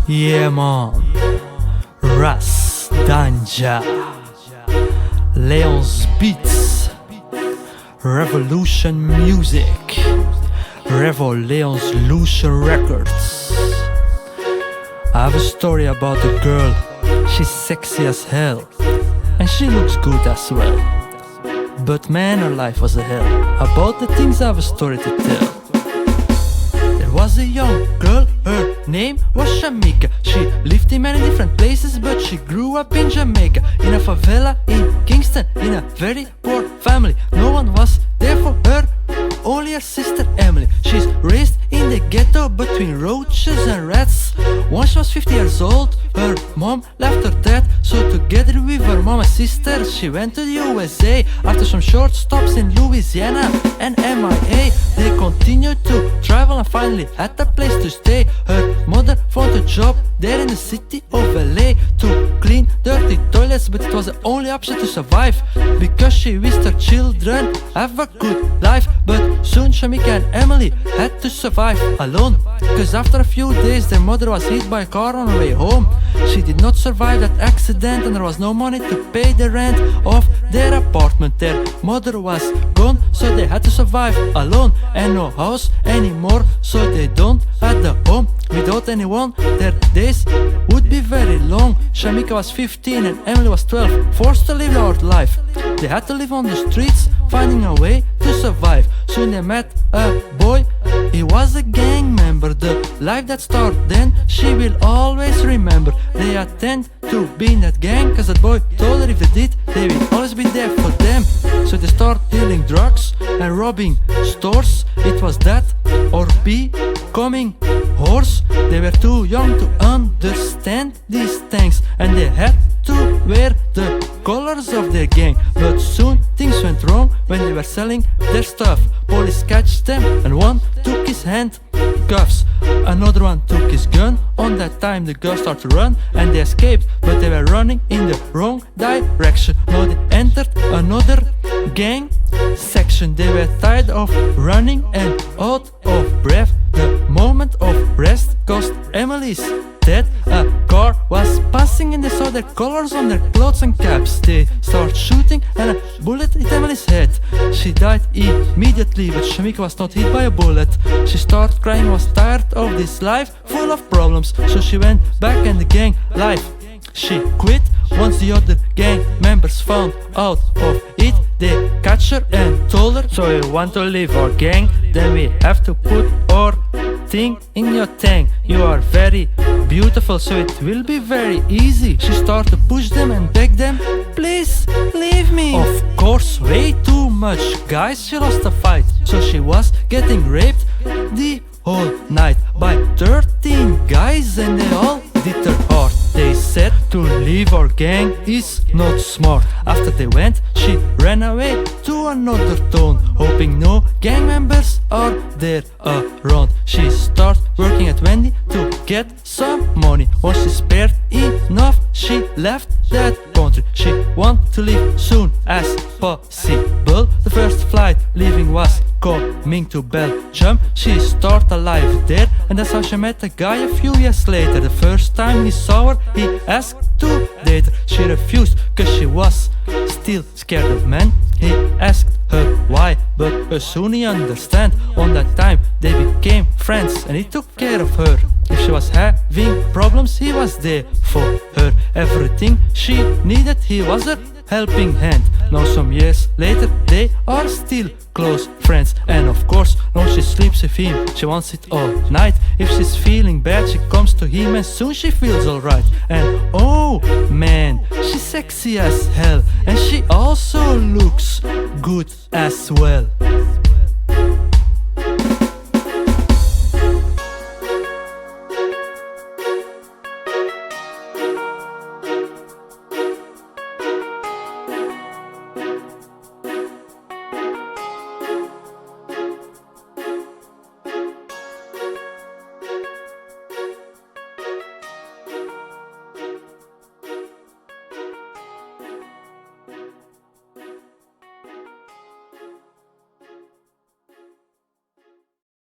Yeah man, Ras Daan Jah, Leon's Beats, Revolution Music, Leon's Lucian Records. I have a story about a girl, she's sexy as hell, and she looks good as well. But man, her life was a hell. About the things I have a story to tell. There was a young girl, her name was Shamika. She lived in many different places, but she grew up in Jamaica, in a favela in Kingston, in a very poor family. No one was there for her, only her sister Emily. She's raised in the ghetto between roaches and rats. Once she was 50 years old, her mom left her dad, so together with her mom and sister she went to the USA. After some short stops in Louisiana and MIA, they continued to travel and finally had a place to stay. Her mother found a job there in the city of LA to clean dirty toilets, but it was the only option to survive, because she wished her children have a good life. But soon Shamika and Emily had to survive alone, because after a few days their mother was hit by a car on her way home. She did not survive that accident, and there was no money to pay the rent of their apartment. Their mother was gone, so they had to survive alone, and no house anymore, so they don't have the home. Without anyone, their days would be very long. Shamika was 15 and Emily was 12, forced to live their life. They had to live on the streets, finding a way to survive. Soon they met a boy, he was a gang member. The life that started then, she will always remember. They attend to be in that gang, cause that boy told her if they did, they will always be there for them. So they start dealing drugs and robbing stores. It was that or becoming horse. They were too young to understand these things, and they had to wear the colors of their gang. But soon things went wrong when they were selling their stuff. Police catched them, and one took his handcuffs, another one took his gun. On that time the girls started to run and they escaped, but they were running in the wrong direction. Now they entered another gang section. They were tired of running and out of breath. The moment of rest caused Emily's death. A car was passing and they saw their colors on their clothes and caps. They started shooting and a bullet hit Emily's head. She died immediately, but Shamika was not hit by a bullet. She started crying and was tired of this life full of problems, so she went back in the gang life. She quit once the other gang members found out of it. They catch her and told her, so you want to leave our gang? Then we have to put our thing in your tank. You are very beautiful, so it will be very easy. She started to push them and beg them, please leave me. Of course, way too much guys, she lost the fight, so she was getting raped the whole night by 13 guys, and they all did her heart. They said to leave our gang is not smart. After they went, she ran away to another town, hoping no gang members are there around. She started working at Wendy to get some money. Once she spared enough, she left that country. She wanted to leave soon as possible. The first flight leaving was coming to Belgium. She started a life there, and that's how she met a guy a few years later. The first time he saw her, he asked to date her. She refused cause she was still scared of men. He asked her why, but soon he understand. On that time they became friends and he took care of her. If she was having problems, he was there for her. Everything she needed, he was her helping hand. Now some years later they are still close friends, and of course now she sleeps with him. She wants it all night. If she's feeling bad, she comes to him and soon she feels alright. And oh man, she's sexy as hell, and she also looks good as well.